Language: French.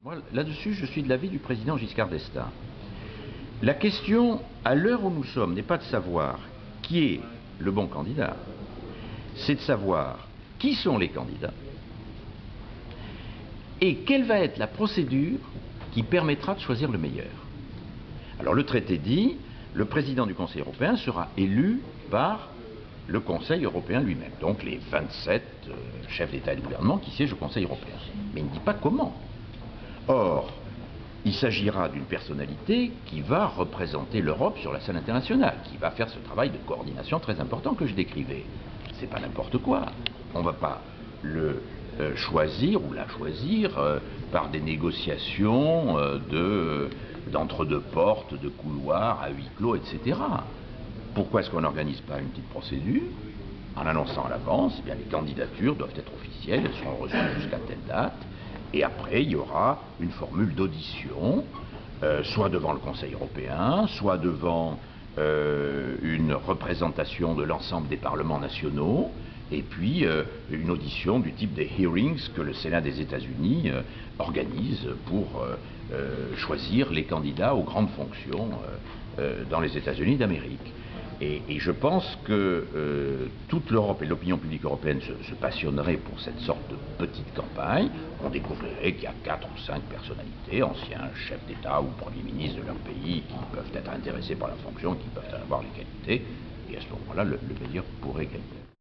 Moi, là-dessus, je suis de l'avis du président Giscard d'Estaing. La question, à l'heure où nous sommes, n'est pas de savoir qui est le bon candidat, c'est de savoir qui sont les candidats et quelle va être la procédure qui permettra de choisir le meilleur. Alors le traité dit, le président du Conseil européen sera élu par le Conseil européen lui-même, donc les 27 chefs d'État et de gouvernement qui siègent au Conseil européen. Mais il ne dit pas comment. Or, il s'agira d'une personnalité qui va représenter l'Europe sur la scène internationale, qui va faire ce travail de coordination très important que je décrivais. C'est pas n'importe quoi. On ne va pas le choisir ou la choisir par des négociations d'entre-deux portes, de couloirs, à huis clos, etc. Pourquoi est-ce qu'on n'organise pas une petite procédure en annonçant à l'avance, eh bien, les candidatures doivent être officielles, elles seront reçues jusqu'à telle date, et après il y aura une formule d'audition, soit devant le Conseil européen, soit devant une représentation de l'ensemble des parlements nationaux, et puis une audition du type des hearings que le Sénat des États-Unis organise pour choisir les candidats aux grandes fonctions dans les États-Unis d'Amérique. Et je pense que toute l'Europe et l'opinion publique européenne se passionneraient pour cette sorte de petite campagne. On découvrirait qu'il y a 4 ou 5 personnalités, anciens chefs d'État ou premiers ministres de leur pays, qui peuvent être intéressés par la fonction, qui peuvent en avoir les qualités. Et à ce moment-là, le meilleur pourrait gagner.